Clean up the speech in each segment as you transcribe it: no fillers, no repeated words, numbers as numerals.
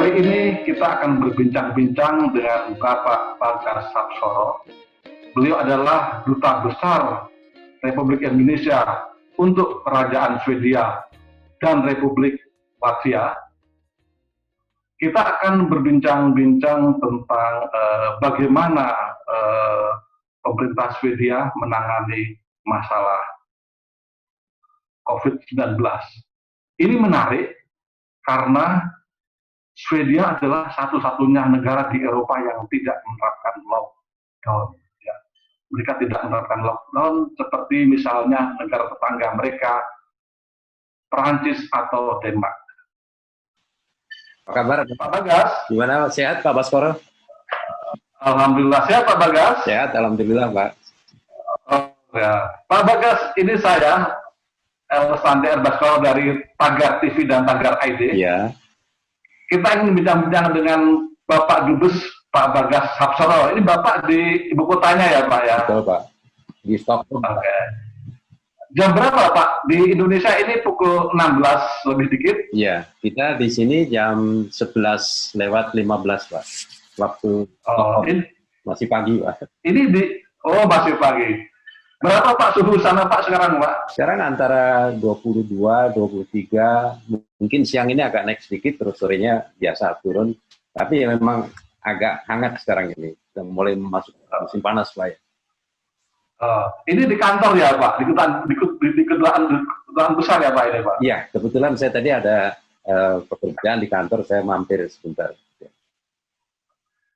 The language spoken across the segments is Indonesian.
Kali ini kita akan berbincang-bincang dengan Bapak Bagas Hapsoro. Beliau adalah Duta Besar Republik Indonesia untuk Kerajaan Swedia dan Republik Latvia. Kita akan berbincang-bincang tentang bagaimana pemerintah Swedia menangani masalah COVID-19. Ini menarik karena Swedia adalah satu-satunya negara di Eropa yang tidak menerapkan lockdown. Ya. Mereka tidak menerapkan lockdown seperti misalnya negara tetangga mereka, Perancis atau Denmark. Apa kabar? Pak Bagas? Gimana? Sehat Pak Baskoro? Alhamdulillah sehat Pak Bagas. Sehat, alhamdulillah Pak. Oh, ya. Pak Bagas, ini saya Sandy Baskoro dari Tagar TV dan Tagar ID. Iya. Kita ingin bincang-bincang dengan Bapak Dubes Pak Bagas Hapsoro. Ini Bapak di ibu kotanya ya Pak ya? Betul Pak. Di Stockholm. Oke. Jam berapa Pak? Di Indonesia ini pukul 16 lebih dikit? Iya, kita di sini jam 11:15 Pak. Waktu masih pagi Pak. Ini masih pagi. Berapa Pak suhu sana Pak sekarang Pak? Sekarang antara 22, 23, mungkin siang ini agak naik sedikit, terus sorenya biasa turun. Tapi ya memang agak hangat sekarang ini. Sudah mulai masuk musim panas Pak ya. Ini di kantor ya Pak? Di kedutaan besar ya Pak ini Pak? Iya, kebetulan saya tadi ada pekerjaan di kantor, saya mampir sebentar.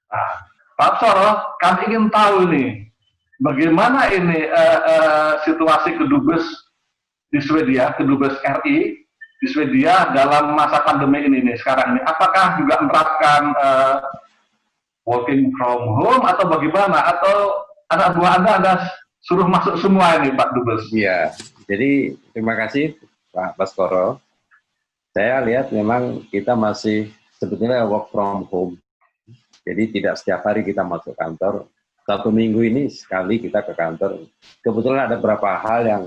Nah, Pak Hapsoro, kami ingin tahu nih, bagaimana ini situasi kedubes di Swedia, kedubes RI di Swedia dalam masa pandemi ini nih sekarang ini? Apakah juga menerapkan working from home atau bagaimana? Atau anak buah Anda suruh masuk semua ini Pak Dubes? Iya, jadi terima kasih Pak Baskoro. Saya lihat memang kita masih sebetulnya work from home. Jadi tidak setiap hari kita masuk kantor. Satu minggu ini sekali kita ke kantor. Kebetulan ada beberapa hal yang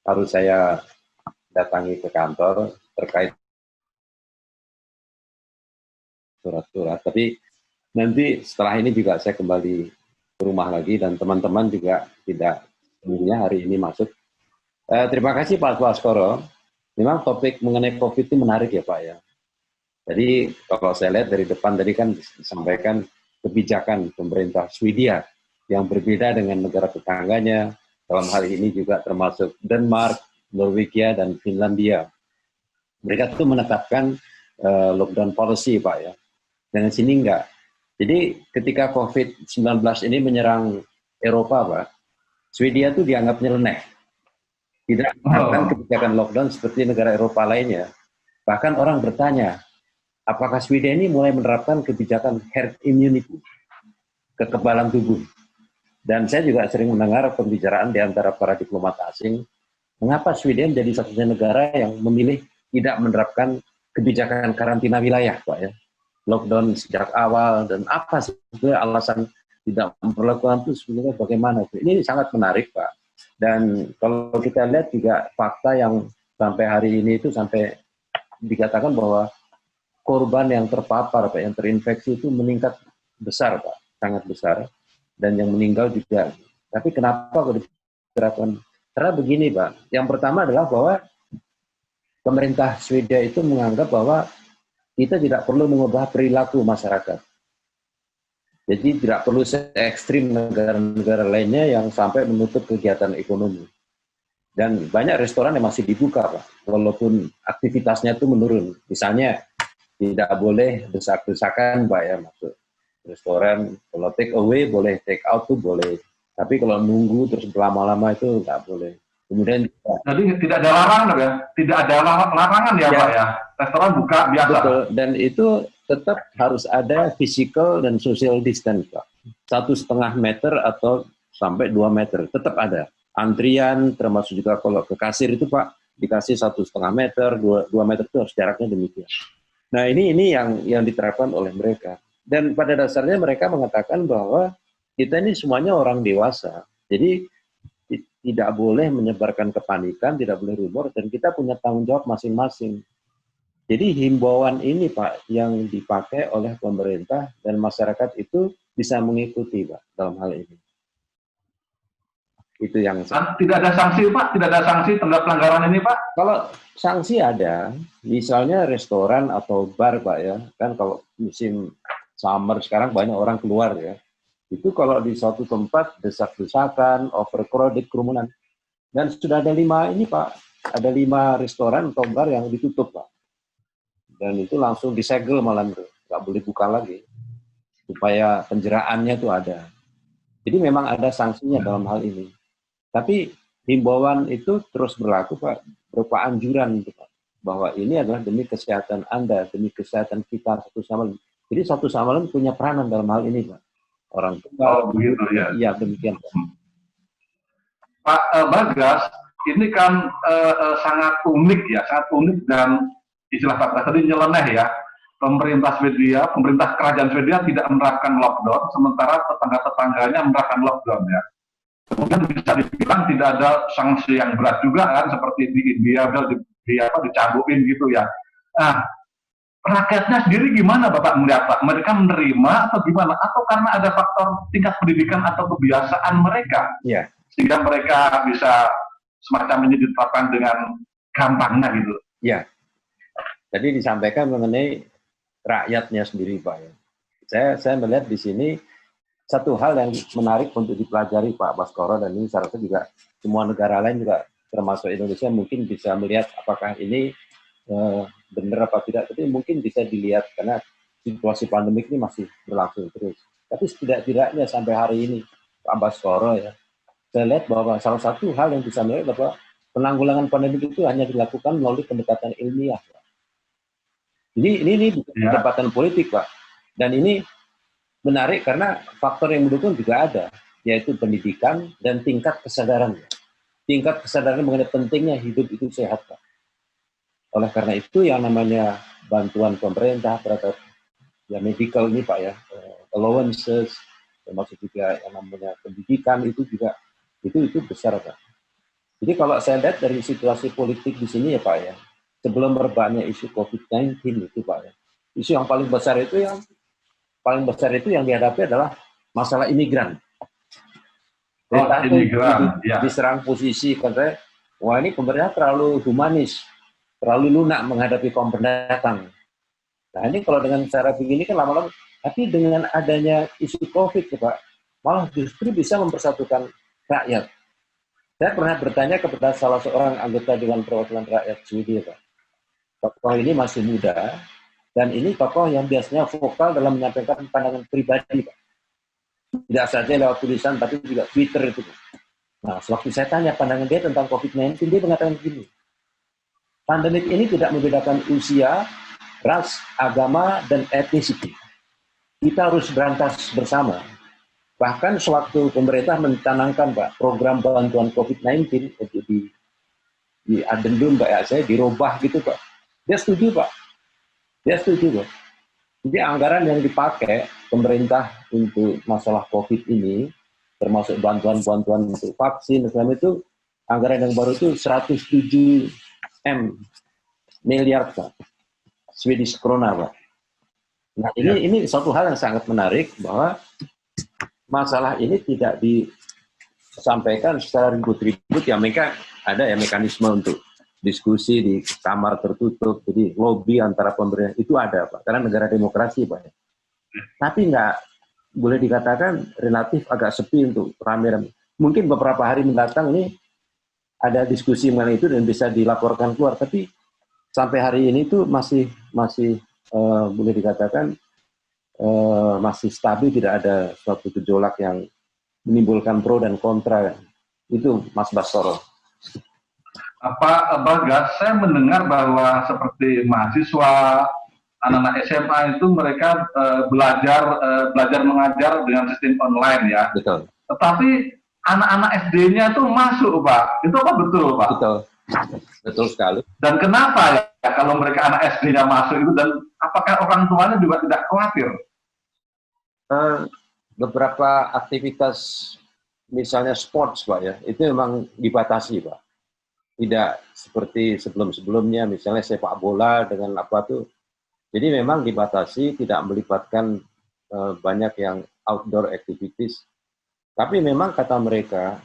harus saya datangi ke kantor terkait surat-surat. Tapi nanti setelah ini juga saya kembali ke rumah lagi dan teman-teman juga tidak sebenarnya hari ini masuk. Terima kasih Pak Baskoro. Memang topik mengenai COVID itu menarik ya Pak ya. Jadi kalau saya lihat dari depan tadi kan disampaikan kebijakan pemerintah Swedia yang berbeda dengan negara tetangganya, dalam hal ini juga termasuk Denmark, Norwegia, dan Finlandia. Mereka itu menetapkan lockdown policy, Pak ya. Dan di sini enggak. Jadi ketika COVID-19 ini menyerang Eropa, Pak, Swedia itu dianggap nyeleneh. Tidak menerapkan kebijakan lockdown seperti negara Eropa lainnya. Bahkan orang bertanya, apakah Swedia ini mulai menerapkan kebijakan herd immunity, kekebalan tubuh. Dan saya juga sering mendengar pembicaraan di antara para diplomat asing, mengapa Swedia menjadi satu-satunya negara yang memilih tidak menerapkan kebijakan karantina wilayah, Pak ya. Lockdown sejak awal, dan apa sebetulnya alasan tidak memperlakukan itu sebenarnya bagaimana. Ini sangat menarik, Pak. Dan kalau kita lihat juga fakta yang sampai hari ini itu sampai dikatakan bahwa korban yang terpapar, Pak, yang terinfeksi itu meningkat besar, Pak, sangat besar. Dan yang meninggal juga. Tapi kenapa kalau diterapkan? Karena begini Pak, yang pertama adalah bahwa pemerintah Swedia itu menganggap bahwa kita tidak perlu mengubah perilaku masyarakat. Jadi tidak perlu se-ekstrim negara-negara lainnya yang sampai menutup kegiatan ekonomi. Dan banyak restoran yang masih dibuka Pak, walaupun aktivitasnya itu menurun. Misalnya tidak boleh desak-desakan Pak ya masuk restoran, kalau take away boleh, take out tuh boleh. Tapi kalau nunggu terus berlama-lama itu nggak boleh. Kemudian jadi tidak ada larangan ya? Tidak ada larangan ya Pak ya? Restoran buka biasa. Betul, dan itu tetap harus ada physical dan social distance Pak. 1,5 meter atau sampai 2 meter, tetap ada. Antrian, termasuk juga kalau ke kasir itu Pak, dikasih 1,5 meter, 2 meter itu harus jaraknya demikian. Nah ini yang diterapkan oleh mereka. Dan pada dasarnya mereka mengatakan bahwa kita ini semuanya orang dewasa. Jadi tidak boleh menyebarkan kepanikan, tidak boleh rumor, dan kita punya tanggung jawab masing-masing. Jadi himbauan ini Pak yang dipakai oleh pemerintah dan masyarakat itu bisa mengikuti Pak dalam hal ini. Itu yang tidak ada sanksi Pak, tidak ada sanksi terhadap pelanggaran ini Pak. Kalau sanksi ada, misalnya restoran atau bar Pak ya, kan kalau musim summer sekarang banyak orang keluar ya, itu kalau di suatu tempat desak-desakan, overcrowded, kerumunan, dan sudah ada 5 ini Pak, ada 5 restoran atau bar yang ditutup Pak, dan itu langsung disegel malam itu, nggak boleh buka lagi, supaya penjeraannya itu ada. Jadi memang ada sanksinya dalam hal ini. Tapi himbauan itu terus berlaku Pak, berupa anjuran gitu, Pak, bahwa ini adalah demi kesehatan Anda, demi kesehatan kita satu sama lain. Jadi satu sama lain punya peranan dalam hal ini Pak. Orang tua, Begitu ya. Iya demikian Pak. Pak Bagas, ini kan sangat unik ya, sangat unik dan istilah kata tadi nyeleneh ya. Pemerintah Swedia, pemerintah kerajaan Swedia tidak menerapkan lockdown, sementara tetangga-tetangganya menerapkan lockdown ya. Kemudian bisa dibilang tidak ada sanksi yang berat juga kan, seperti di India dicabukin gitu ya. Nah, rakyatnya sendiri gimana Bapak melihat Pak? Mereka menerima atau gimana? Atau karena ada faktor tingkat pendidikan atau kebiasaan mereka? Iya. Sehingga mereka bisa semacam ini diterapkan dengan gampangnya gitu. Iya. Tadi disampaikan mengenai rakyatnya sendiri Pak ya. Saya melihat di sini satu hal yang menarik untuk dipelajari Pak Baskoro, dan ini saya rasa juga semua negara lain juga termasuk Indonesia mungkin bisa melihat apakah ini benar apa tidak, tapi mungkin bisa dilihat karena situasi pandemik ini masih berlangsung terus. Tapi setidak-tidaknya sampai hari ini Pak Baskoro ya, saya lihat bahwa salah satu hal yang bisa melihat bahwa penanggulangan pandemik itu hanya dilakukan melalui pendekatan ilmiah Pak. Ini pendekatan politik Pak, dan ini menarik karena faktor yang mendukung juga ada, yaitu pendidikan dan tingkat kesadaran. Tingkat kesadaran mengenai pentingnya hidup itu sehat, Pak. Oleh karena itu yang namanya bantuan pemerintah terhadap ya medical ini Pak ya, allowances, termasuk juga yang namanya pendidikan itu juga itu besar Pak. Jadi kalau saya lihat dari situasi politik di sini ya Pak ya, sebelum merebaknya isu COVID-19 itu Pak ya, isu yang paling besar itu yang dihadapi adalah masalah imigran. Imigran, ya. Diserang posisi katanya, wah ini pemerintah terlalu humanis, terlalu lunak menghadapi kaum pendatang. Nah ini kalau dengan cara begini kan lama-lama, tapi dengan adanya isu COVID Pak, malah justru bisa mempersatukan rakyat. Saya pernah bertanya kepada salah seorang anggota Dewan Perwakilan Rakyat Swedia Pak. Tokoh ini masih muda, dan ini tokoh yang biasanya vokal dalam menyampaikan pandangan pribadi, Pak. Tidak saja lewat tulisan, tapi juga Twitter itu. Nah, sewaktu saya tanya pandangan dia tentang COVID-19, dia mengatakan begini, pandemik ini tidak membedakan usia, ras, agama, dan etnisiti. Kita harus berantas bersama. Bahkan sewaktu pemerintah mencanangkan, Pak, program bantuan COVID-19 untuk di adendum, Pak, ya, saya dirubah gitu, Pak. Dia setuju, Pak. Dia setuju, Pak. Jadi anggaran yang dipakai pemerintah untuk masalah COVID ini, termasuk bantuan-bantuan untuk vaksin, itu anggaran yang baru itu 107 miliar Pak, Swedish krona Pak. Nah ini suatu hal yang sangat menarik bahwa masalah ini tidak disampaikan secara ribut-ribut, ya mereka ada ya mekanisme untuk diskusi di kamar tertutup, jadi lobby antara pemerintah itu ada Pak, karena negara demokrasi Pak. Tapi nggak boleh dikatakan relatif agak sepi untuk rame-rame. Mungkin beberapa hari mendatang ini ada diskusi mengenai itu dan bisa dilaporkan keluar, tapi sampai hari ini itu masih boleh dikatakan masih stabil, tidak ada suatu gejolak yang menimbulkan pro dan kontra. Itu Mas Baskoro. Pak Bagas, saya mendengar bahwa seperti mahasiswa, anak-anak SMA itu mereka belajar mengajar dengan sistem online ya. Betul. Tetapi anak-anak SD-nya itu masuk Pak. Itu apa betul Pak? Betul. Betul sekali. Dan kenapa ya kalau mereka anak SD-nya masuk itu, dan apakah orang tuanya juga tidak khawatir? Beberapa aktivitas misalnya sports Pak ya, itu memang dibatasi Pak. tidak seperti sebelum-sebelumnya, misalnya sepak bola dengan apa tuh. Jadi memang dibatasi, tidak melibatkan banyak yang outdoor activities. Tapi memang kata mereka,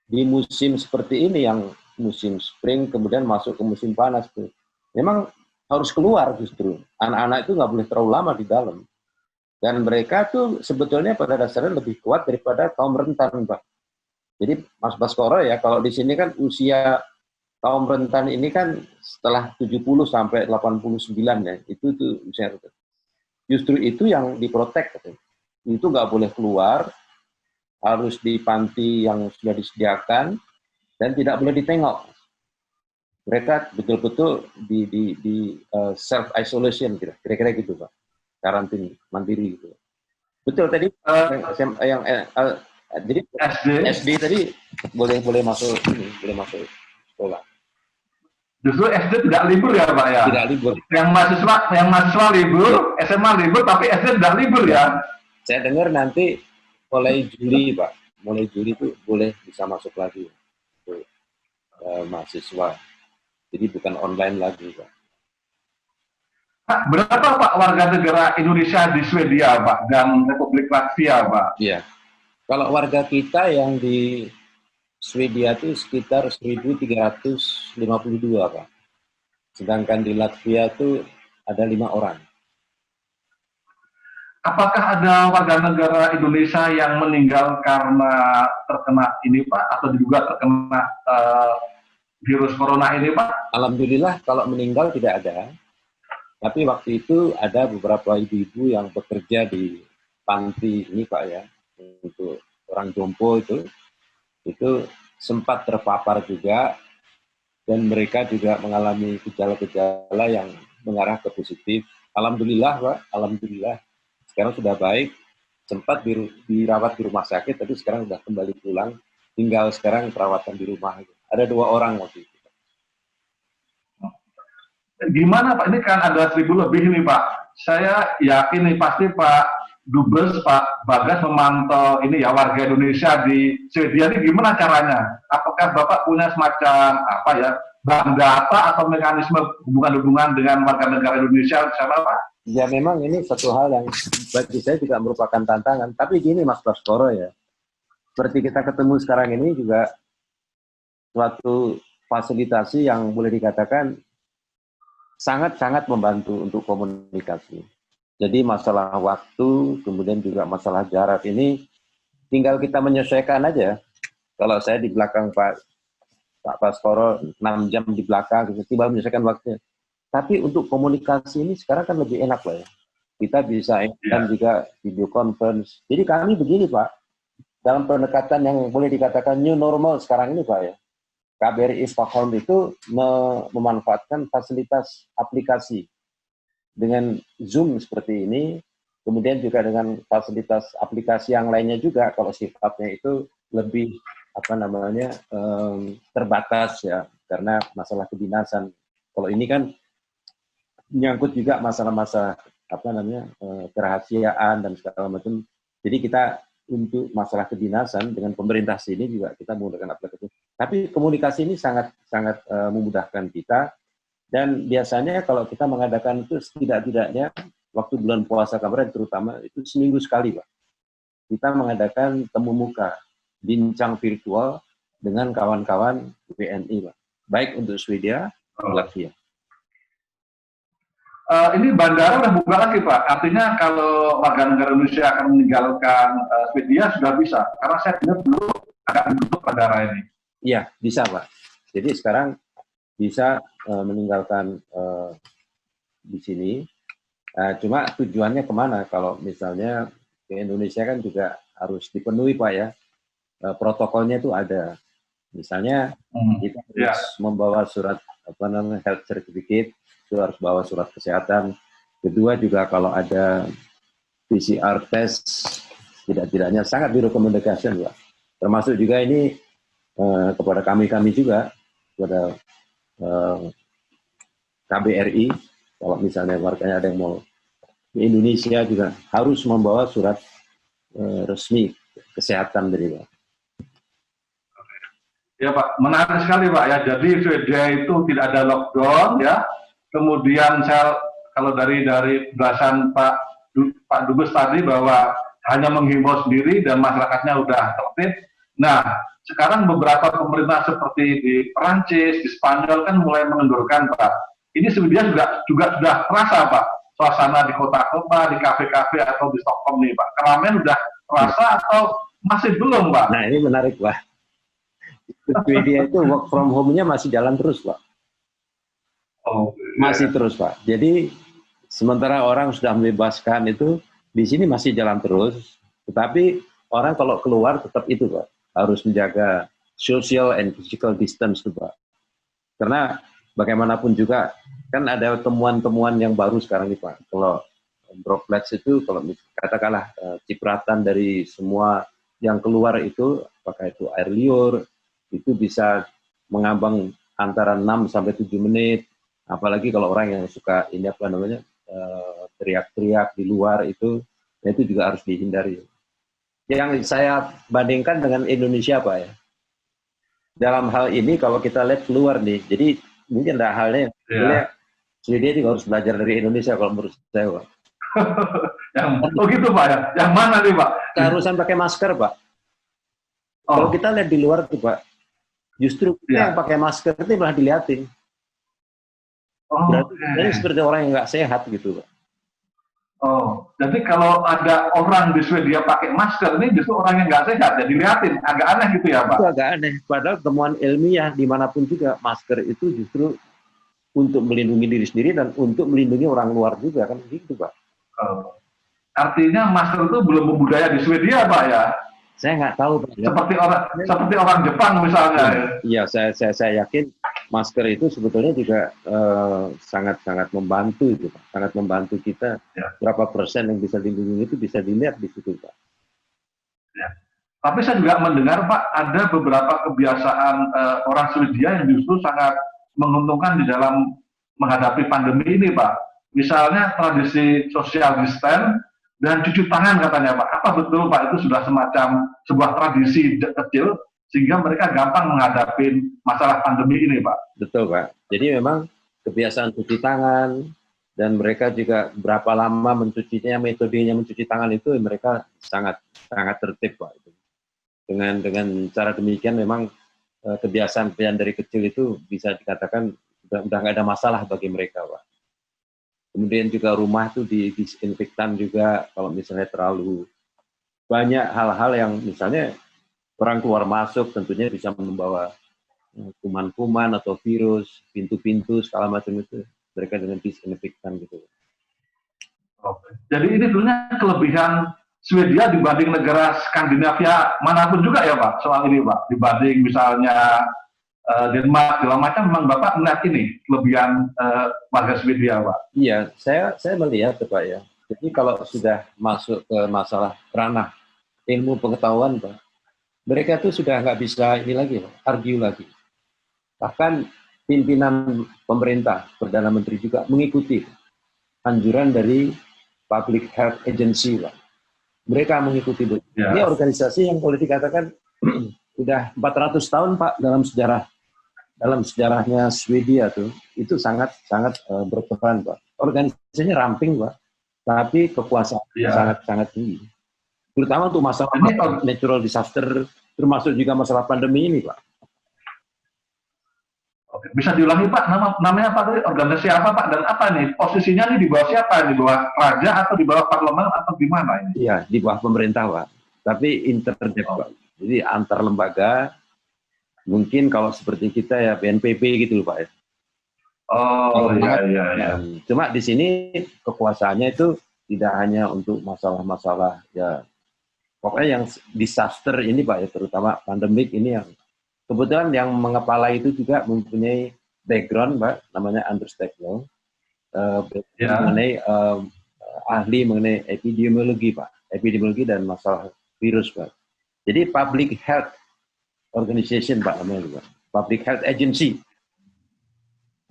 di musim seperti ini yang musim spring kemudian masuk ke musim panas tuh, memang harus keluar justru. Anak-anak itu nggak boleh terlalu lama di dalam. Dan mereka tuh sebetulnya pada dasarnya lebih kuat daripada kaum rentan, Pak. Jadi Mas Baskoro ya, kalau di sini kan usia kaum rentan ini kan setelah 70 sampai 89 ya, itu tuh usia rentan. Justru itu yang diprotek. Itu nggak boleh keluar, harus di panti yang sudah disediakan, dan tidak boleh ditengok. Mereka betul-betul di self isolation, kira-kira gitu Pak, karantina mandiri gitu. Betul tadi jadi SD tadi boleh masuk ini, boleh masuk sekolah. Justru SD tidak libur ya Pak ya? Tidak libur. Yang mahasiswa libur, SMA libur, tapi SD tidak libur ya? Saya dengar nanti mulai Juli Pak, mulai Juli itu boleh bisa masuk lagi untuk mahasiswa. Jadi bukan online lagi Pak. Pak, berapa Pak warga negara Indonesia di Swedia Pak dan Republik Latvia Pak? Iya, kalau warga kita yang di Swedia itu sekitar 1.352 Pak. Sedangkan di Latvia itu ada 5 orang. Apakah ada warga negara Indonesia yang meninggal karena terkena ini Pak, atau juga terkena virus corona ini Pak? Alhamdulillah kalau meninggal tidak ada. Tapi waktu itu ada beberapa ibu-ibu yang bekerja di panti ini Pak ya, untuk orang jompo itu sempat terpapar juga, dan mereka juga mengalami gejala-gejala yang mengarah ke positif. Alhamdulillah Pak, alhamdulillah sekarang sudah baik, sempat dirawat di rumah sakit, tapi sekarang sudah kembali pulang, tinggal sekarang perawatan di rumah. Ada 2 orang waktu itu. Gimana Pak, ini kan ada 1.000 lebih nih Pak. Saya yakin nih pasti Pak Dubes, Pak Bagas memantau ini ya warga Indonesia di Swedia ini gimana caranya? Apakah Bapak punya semacam apa ya, bank data atau mekanisme hubungan-hubungan dengan warga negara Indonesia di sana Pak? Ya memang ini satu hal yang bagi saya juga merupakan tantangan. Tapi gini Mas Baskoro ya, seperti kita ketemu sekarang ini juga suatu fasilitasi yang boleh dikatakan sangat-sangat membantu untuk komunikasi. Jadi masalah waktu, kemudian juga masalah jarak ini tinggal kita menyesuaikan aja. Kalau saya di belakang Pak Baskoro 6 jam di belakang, tiba menyesuaikan waktunya. Tapi untuk komunikasi ini sekarang kan lebih enak lah ya. Kita bisa kan juga video conference. Jadi kami begini Pak, dalam pendekatan yang boleh dikatakan new normal sekarang ini Pak ya. KBRI Stockholm itu memanfaatkan fasilitas aplikasi dengan Zoom seperti ini, kemudian juga dengan fasilitas aplikasi yang lainnya juga kalau sifatnya itu lebih terbatas ya, karena masalah kedinasan. Kalau ini kan menyangkut juga masalah-masalah kerahasiaan dan segala macam. Jadi kita untuk masalah kedinasan dengan pemerintah sini juga kita menggunakan aplikasi. Tapi komunikasi ini sangat memudahkan kita, dan biasanya kalau kita mengadakan itu setidak-tidaknya waktu bulan puasa kemarin terutama itu seminggu sekali Pak. Kita mengadakan temu muka, bincang virtual dengan kawan-kawan WNI Pak. Baik untuk Swedia, Latvia. Ini bandara udah buka lagi Pak, artinya kalau warga negara Indonesia akan meninggalkan Swedia sudah bisa, karena saya dengar dulu agak ditutup bandara ini. Iya, bisa Pak. Jadi sekarang bisa meninggalkan di sini. Cuma tujuannya kemana? Kalau misalnya ke Indonesia kan juga harus dipenuhi Pak ya. Protokolnya itu ada. Misalnya kita harus membawa surat health certificate, itu harus bawa surat kesehatan. Kedua juga kalau ada PCR test, tidak-tidaknya sangat direkomendasikan Pak. Termasuk juga ini kepada kami juga, kepada KBRI, kalau misalnya warganya ada yang mau di Indonesia juga harus membawa surat resmi kesehatan dari Pak. Ya Pak, menarik sekali Pak ya. Jadi Swedia itu tidak ada lockdown ya. Kemudian saya kalau dari bahasan Pak Dubes tadi bahwa hanya menghimbau sendiri dan masyarakatnya udah tertib. Nah, sekarang beberapa pemerintah seperti di Perancis, di Spanyol kan mulai mengendurkan Pak. Ini sebenarnya juga sudah terasa Pak. Suasana di kota-kota, di kafe-kafe atau di Stockholm nih Pak. Keramaian udah terasa atau masih belum Pak? Nah ini menarik Pak. Swedia itu work from home-nya masih jalan terus Pak. Oh, masih terus Pak. Jadi sementara orang sudah membebaskan itu, di sini masih jalan terus. Tetapi orang kalau keluar tetap itu Pak, harus menjaga social and physical distance tuh Pak. Karena bagaimanapun juga kan ada temuan-temuan yang baru sekarang nih Pak. Kalau droplets itu, kalau katakanlah cipratan dari semua yang keluar itu, apakah itu air liur, itu bisa mengambang antara 6 sampai 7 menit. Apalagi kalau orang yang suka ini apa namanya teriak-teriak di luar itu juga harus dihindari. Yang saya bandingkan dengan Indonesia Pak ya. Dalam hal ini kalau kita lihat keluar nih, jadi mungkin ada halnya Swedia juga harus belajar dari Indonesia kalau menurut saya Pak. Oh gitu Pak ya? Yang mana nih Pak? Keharusan pakai masker Pak. Kalau kita lihat di luar tuh Pak, justru kita yang pakai masker itu malah dilihatin. Berarti ini seperti orang yang nggak sehat gitu Pak. Oh, jadi kalau ada orang di Swedia pakai masker ini justru orang yang nggak sehat, jadi dilihatin, agak aneh gitu ya Pak? Itu agak aneh, padahal temuan ilmiah dimanapun juga masker itu justru untuk melindungi diri sendiri dan untuk melindungi orang luar juga kan gitu Pak. Artinya masker itu belum membudaya di Swedia Pak ya? Saya nggak tahu Pak. Seperti orang Jepang misalnya. Iya, saya yakin masker itu sebetulnya juga sangat-sangat membantu itu Pak. Sangat membantu kita. Ya. Berapa persen yang bisa dilindungi itu bisa dilihat di situ Pak. Ya. Tapi saya juga mendengar Pak, ada beberapa kebiasaan orang Swedia yang justru sangat menguntungkan di dalam menghadapi pandemi ini Pak. Misalnya tradisi social distance dan cuci tangan katanya Pak. Apa betul Pak itu sudah semacam sebuah tradisi kecil sehingga mereka gampang menghadapi masalah pandemi ini Pak? Betul Pak. Jadi memang kebiasaan cuci tangan dan mereka juga berapa lama mencucinya, metodenya mencuci tangan itu mereka sangat tertib Pak. Dengan cara demikian memang kebiasaan dari kecil itu bisa dikatakan udah nggak ada masalah bagi mereka Pak. Kemudian juga rumah itu disinfektan juga kalau misalnya terlalu banyak hal-hal yang misalnya orang keluar masuk tentunya bisa membawa kuman-kuman atau virus, pintu-pintu segala macam itu mereka dengan disinfektan gitu. Oke. Jadi ini sebenarnya kelebihan Swedia dibanding negara Skandinavia manapun juga ya Pak soal ini Pak, dibanding misalnya Denmark segala macam, memang Bapak melihat ini kelebihan warga Swedia Pak? Iya, saya melihat Pak ya. Jadi kalau sudah masuk ke masalah ranah ilmu pengetahuan Pak, mereka tuh sudah nggak bisa ini lagi, argue lagi. Bahkan pimpinan pemerintah, Perdana Menteri juga mengikuti anjuran dari Public Health Agency Pak. Mereka mengikuti itu. Ya. Ini organisasi yang boleh dikatakan sudah 400 tahun Pak dalam sejarahnya Swedia tuh itu sangat berperan Pak. Organisasinya ramping Pak, tapi kekuasaan sangat tinggi. Terutama untuk masalah natural disaster, termasuk juga masalah pandemi ini Pak. Oke, bisa diulangi Pak, namanya apa tadi? Organisasi apa Pak? Dan apa nih? Posisinya nih di bawah siapa? Di bawah raja atau di bawah parlemen atau di mana ini? Iya, di bawah pemerintah Pak. Tapi interdep Pak. Jadi antar lembaga, mungkin kalau seperti kita ya BNPB gitu loh Pak ya. Oh iya. Cuma di sini kekuasaannya itu tidak hanya untuk masalah-masalah ya. Pokoknya yang disaster ini Pak ya, terutama pandemik ini yang kebetulan yang mengepalai itu juga mempunyai background, Pak, namanya Andrew Stecklow, mengenai ahli mengenai epidemiologi, Pak, epidemiologi dan masalah virus, Pak. Jadi Public Health Organization, Pak, namanya, Pak, Public Health Agency.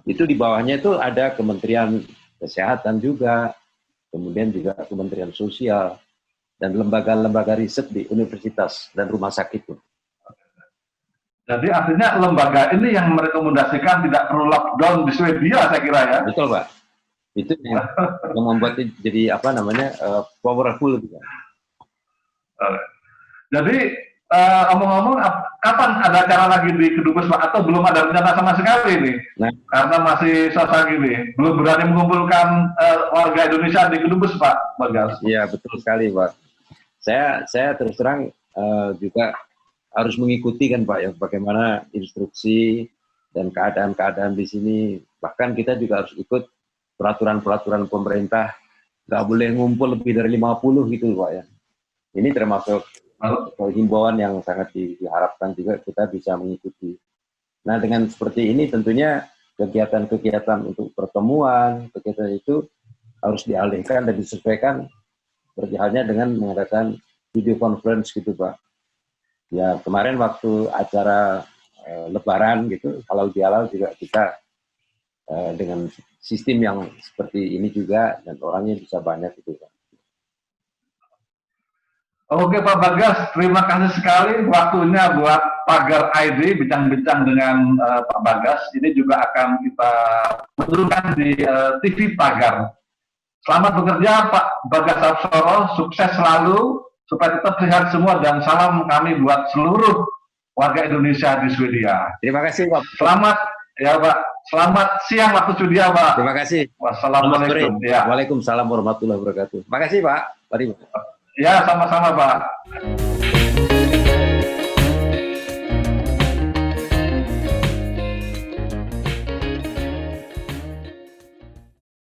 Itu di bawahnya itu ada Kementerian Kesehatan juga, kemudian juga Kementerian Sosial dan lembaga-lembaga riset di universitas dan rumah sakit, Pak. Jadi artinya lembaga ini yang merekomendasikan tidak perlu lockdown di Swedia, saya kira ya. Betul, Pak. Itu yang membuat jadi apa namanya powerful juga. Jadi omong-omong, kapan ada acara lagi di Kedubes, Pak? Atau belum ada rencana sama sekali nih? Nah, karena masih susah gini, belum berani mengumpulkan warga Indonesia di Kedubes, Pak Bagas. iya betul sekali, Pak. Saya terus terang juga harus mengikuti kan, Pak, ya, bagaimana instruksi dan keadaan-keadaan di sini. Bahkan kita juga harus ikut peraturan-peraturan pemerintah. Nggak boleh ngumpul lebih dari 50 gitu, Pak, ya. Ini termasuk himbauan yang sangat diharapkan juga kita bisa mengikuti. Nah, dengan seperti ini tentunya kegiatan-kegiatan untuk pertemuan, kegiatan itu harus dialihkan dan disesuaikan seperti halnya dengan mengadakan video conference gitu, Pak. Ya, kemarin waktu acara Lebaran gitu, halal bihalal juga kita dengan sistem yang seperti ini juga dan orangnya bisa banyak gitu, Pak. Oke Pak Bagas, terima kasih sekali waktunya buat Pagar ID, bincang-bincang dengan Pak Bagas. Ini juga akan kita menurunkan di TV Pagar. Selamat bekerja Pak Bagas Absoro, sukses selalu, supaya tetap sehat semua, dan salam kami buat seluruh warga Indonesia di Swedia. Terima kasih, Pak. Selamat ya Pak, selamat siang waktu Swedia, Pak. Terima kasih. Wassalamualaikum. Ya. Waalaikumsalam warahmatullahi wabarakatuh. Terima kasih, Pak. Mari. Ya, sama-sama Pak.